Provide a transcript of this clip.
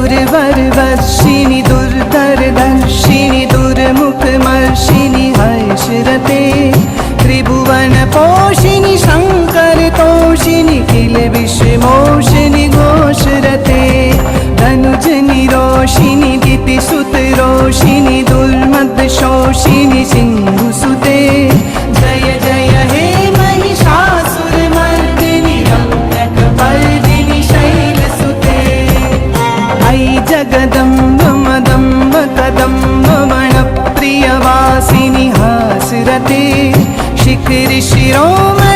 दुर्वरवर्षिणि दुर्धरदर्शिनि दुर्मुखमर्षिणि हर्षरते त्रिभुवनपोषिणि शङ्करतोषिणि किल विश्वमोषिणि घोषरते धनुजनिरोषिणि दितिसुतरोषिणि दुर्मदशोषिणि सिन्धुसुते जय जय हे महिषासुरमर्दिनि रम्यकपर्दिनि शैलसुते ऐ जगदम्ब मदम्ब कदम्ब वनप्रियवासिनि हासरते शिखरि शिरोमणि